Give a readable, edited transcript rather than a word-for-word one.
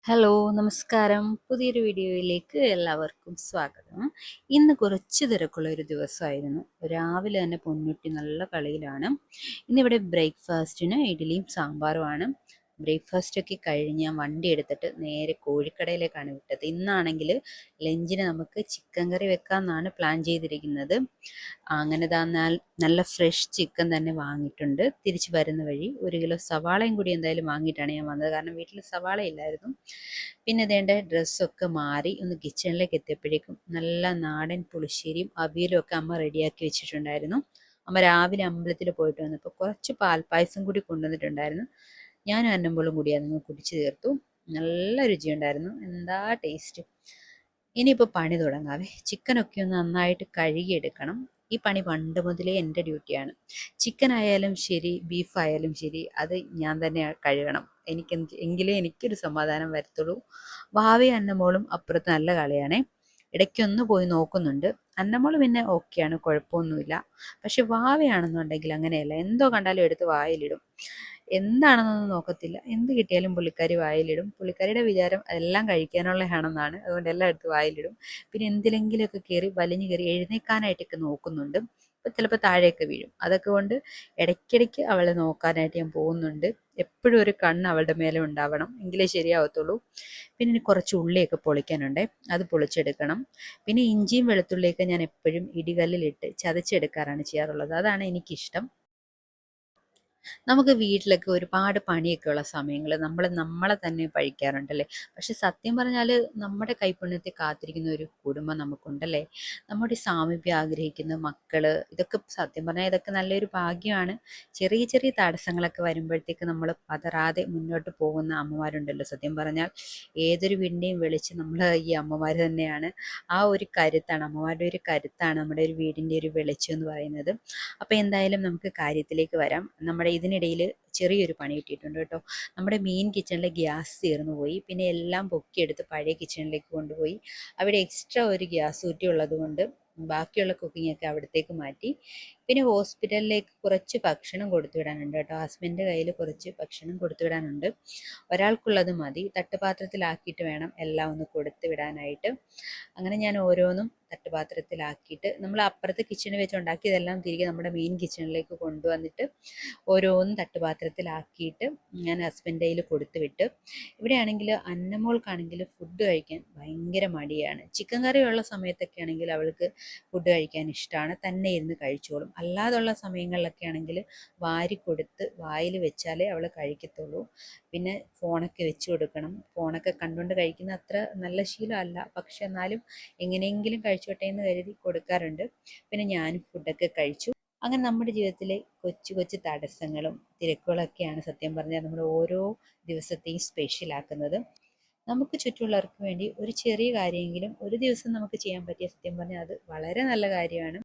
Hello, നമസ്കാരം. പുതിയൊരു വീഡിയോയിലേക്ക് എല്ലാവർക്കും സ്വാഗതം. ഇന്ന് കുറച്ച് തിരക്കുള്ള ഒരു ദിവസമായിരുന്നു. രാവിലെ തന്നെ പൊന്നുട്ടി നല്ല കളിയിലാണ്. ഇന്നിവിടെ ബ്രേക്ക്ഫാസ്റ്റിന് ഇഡ്ഡലിയും സാമ്പാറുമാണ്. ബ്രേക്ക്ഫാസ്റ്റൊക്കെ കഴിഞ്ഞ് ഞാൻ വണ്ടി എടുത്തിട്ട് നേരെ കോഴിക്കടയിലേക്കാണ് വിട്ടത്. ഇന്നാണെങ്കിൽ ലഞ്ചിന് നമുക്ക് ചിക്കൻ കറി വെക്കാമെന്നാണ് പ്ലാൻ ചെയ്തിരിക്കുന്നത്. അങ്ങനെ നല്ല ഫ്രഷ് ചിക്കൻ തന്നെ വാങ്ങിയിട്ടുണ്ട്. തിരിച്ച് വരുന്ന വഴി 1 കിലോ സവാളയും കൂടി എന്തായാലും വാങ്ങിയിട്ടാണ് ഞാൻ വന്നത്. കാരണം വീട്ടിൽ സവാള ഇല്ലായിരുന്നു. പിന്നെ ഇതേണ്ട ഡ്രസ്സൊക്കെ മാറി ഒന്ന് കിച്ചണിലേക്ക് എത്തിയപ്പോഴേക്കും നല്ല നാടൻ പുളിശ്ശേരിയും അവിയലും ഒക്കെ അമ്മ റെഡിയാക്കി വെച്ചിട്ടുണ്ടായിരുന്നു. അമ്മ രാവിലെ അമ്പലത്തിൽ പോയിട്ട് വന്നപ്പോൾ കുറച്ച് പാൽപ്പായസം കൂടി കൊണ്ടുവന്നിട്ടുണ്ടായിരുന്നു. ഞാനും അന്നമ്പോളും കൂടി അതങ്ങ് കുടിച്ചു തീർത്തു. നല്ല രുചിയുണ്ടായിരുന്നു. എന്താ ടേസ്റ്റ്. ഇനിയിപ്പോൾ പണി തുടങ്ങാവേ. ചിക്കനൊക്കെ ഒന്ന് നന്നായിട്ട് കഴുകിയെടുക്കണം. ഈ പണി പണ്ട് മുതലേ എൻ്റെ ഡ്യൂട്ടിയാണ്. ചിക്കൻ ആയാലും ശരി, ബീഫ് ആയാലും ശരി, അത് ഞാൻ തന്നെ കഴുകണം. എങ്കിലേ എനിക്കൊരു സമാധാനം വരത്തുള്ളൂ. വാവയും അന്നമോളും അപ്പുറത്ത് നല്ല കളിയാണേ. ഇടയ്ക്കൊന്ന് പോയി നോക്കുന്നുണ്ട്. അന്നമോള് പിന്നെ ഓക്കെയാണ്, കുഴപ്പമൊന്നുമില്ല. പക്ഷെ വാവയാണെന്നുണ്ടെങ്കിൽ അങ്ങനെയല്ല. എന്തോ കണ്ടാലും എടുത്ത് വായിലിടും. എന്താണെന്നൊന്നും നോക്കത്തില്ല. എന്ത് കിട്ടിയാലും പുള്ളിക്കാരി വായിലിടും. പുള്ളിക്കാരിയുടെ വിചാരം എല്ലാം കഴിക്കാനുള്ളതാണെന്നാണ്. അതുകൊണ്ട് എല്ലാം എടുത്ത് വായിലിടും. പിന്നെ എന്തിലെങ്കിലുമൊക്കെ കയറി വലിഞ്ഞു കയറി എഴുന്നേൽക്കാനായിട്ടൊക്കെ നോക്കുന്നുണ്ട്. അപ്പോൾ ചിലപ്പോൾ താഴെയൊക്കെ വീഴും. അതൊക്കെ കൊണ്ട് ഇടയ്ക്കിടയ്ക്ക് അവളെ നോക്കാനായിട്ട് ഞാൻ പോകുന്നുണ്ട്. എപ്പോഴും ഒരു കണ്ണ് അവളുടെ മേലെ ഉണ്ടാവണം, എങ്കിലേ ശരിയാവത്തുള്ളൂ. പിന്നെ കുറച്ച് ഉള്ളിയൊക്കെ പൊളിക്കാനുണ്ട്, അത് പൊളിച്ചെടുക്കണം. പിന്നെ ഇഞ്ചിയും വെളുത്തുള്ളിയൊക്കെ ഞാൻ എപ്പോഴും ഇടികല്ലിലിട്ട് ചതച്ചെടുക്കാറാണ് ചെയ്യാറുള്ളത്. അതാണ് എനിക്കിഷ്ടം. നമുക്ക് വീട്ടിലൊക്കെ ഒരുപാട് പണിയൊക്കെ ഉള്ള സമയങ്ങൾ നമ്മളെ തന്നെ പഴിക്കാറുണ്ടല്ലേ. പക്ഷെ സത്യം പറഞ്ഞാൽ നമ്മുടെ കൈപ്പുണ്യത്തെ കാത്തിരിക്കുന്ന ഒരു കുടുംബം നമുക്കുണ്ടല്ലേ. നമ്മുടെ സാമീപ്യം ആഗ്രഹിക്കുന്ന മക്കള്, ഇതൊക്കെ സത്യം പറഞ്ഞാൽ ഇതൊക്കെ നല്ലൊരു ഭാഗ്യമാണ്. ചെറിയ ചെറിയ തടസ്സങ്ങളൊക്കെ വരുമ്പോഴത്തേക്ക് നമ്മൾ പതറാതെ മുന്നോട്ട് പോകുന്ന അമ്മമാരുണ്ടല്ലോ. സത്യം പറഞ്ഞാൽ ഏതൊരു വീടിൻ്റെയും വെളിച്ചം നമ്മൾ ഈ അമ്മമാർ തന്നെയാണ്. ആ ഒരു കരുത്താണ്, അമ്മമാരുടെ ഒരു കരുത്താണ് നമ്മുടെ ഒരു വീടിൻ്റെ ഒരു വെളിച്ചം എന്ന് പറയുന്നത്. അപ്പോൾ എന്തായാലും നമുക്ക് കാര്യത്തിലേക്ക് വരാം. നമ്മുടെ ഇതിനിടയിൽ ചെറിയൊരു പണി കിട്ടിയിട്ടുണ്ട് കേട്ടോ. നമ്മുടെ മെയിൻ കിച്ചണിലെ ഗ്യാസ് തീർന്നു പോയി. പിന്നെ എല്ലാം പൊക്കിയെടുത്ത് പഴയ കിച്ചണിലേക്ക് കൊണ്ടുപോയി. അവിടെ എക്സ്ട്രാ ഒരു ഗ്യാസ് കുറ്റി ഉള്ളത് കൊണ്ട് ബാക്കിയുള്ള കുക്കിംഗ് ഒക്കെ അവിടത്തേക്ക് മാറ്റി. പിന്നെ ഹോസ്പിറ്റലിലേക്ക് കുറച്ച് ഭക്ഷണം കൊടുത്തു വിടാനുണ്ട് കേട്ടോ. ഹസ്ബൻഡിൻ്റെ കയ്യിൽ കുറച്ച് ഭക്ഷണം കൊടുത്തു വിടാനുണ്ട്. ഒരാൾക്കുള്ളത് മതി. തട്ടുപാത്രത്തിലാക്കിയിട്ട് വേണം എല്ലാം ഒന്ന് കൊടുത്തു വിടാനായിട്ട്. അങ്ങനെ ഞാൻ ഓരോന്നും തട്ടുപാത്രത്തിലാക്കിയിട്ട് നമ്മൾ അപ്പുറത്തെ കിച്ചണിൽ വെച്ച് ഉണ്ടാക്കിയതെല്ലാം തിരികെ നമ്മുടെ മെയിൻ കിച്ചണിലേക്ക് കൊണ്ടുവന്നിട്ട് ഓരോന്നും തട്ടുപാത്രത്തിലാക്കിയിട്ട് ഞാൻ ഹസ്ബൻഡ് കയ്യിൽ കൊടുത്തു വിട്ട്. ഇവിടെയാണെങ്കിൽ അന്നമോൾക്കാണെങ്കിൽ ഫുഡ് കഴിക്കാൻ ഭയങ്കര മടിയാണ്. ചിക്കൻ കറിയുള്ള സമയത്തൊക്കെ ആണെങ്കിൽ അവൾക്ക് ഫുഡ് കഴിക്കാൻ ഇഷ്ടമാണ്, തന്നെ ഇരുന്ന് കഴിച്ചോളും. അല്ലാതുള്ള സമയങ്ങളിലൊക്കെ ആണെങ്കിൽ വാരി കൊടുത്ത് വായിൽ വെച്ചാലേ അവൾ കഴിക്കത്തുള്ളൂ. പിന്നെ ഫോണൊക്കെ വെച്ച് കൊടുക്കണം. ഫോണൊക്കെ കണ്ടുകൊണ്ട് കഴിക്കുന്ന അത്ര നല്ല ശീലമല്ല, പക്ഷെ എന്നാലും എങ്ങനെയെങ്കിലും കഴിച്ചോട്ടെ എന്ന് കരുതി കൊടുക്കാറുണ്ട്. പിന്നെ ഞാനും ഫുഡൊക്കെ കഴിച്ചു. അങ്ങനെ നമ്മുടെ ജീവിതത്തിലെ കൊച്ചു കൊച്ചു തടസ്സങ്ങളും തിരക്കുകളൊക്കെയാണ് സത്യം പറഞ്ഞാൽ നമ്മുടെ ഓരോ ദിവസത്തെയും സ്പെഷ്യലാക്കുന്നത്. നമുക്ക് ചുറ്റുമുള്ളവർക്ക് വേണ്ടി ഒരു ചെറിയ കാര്യമെങ്കിലും ഒരു ദിവസം നമുക്ക് ചെയ്യാൻ പറ്റിയ, സത്യം പറഞ്ഞാൽ അത് വളരെ നല്ല കാര്യമാണ്.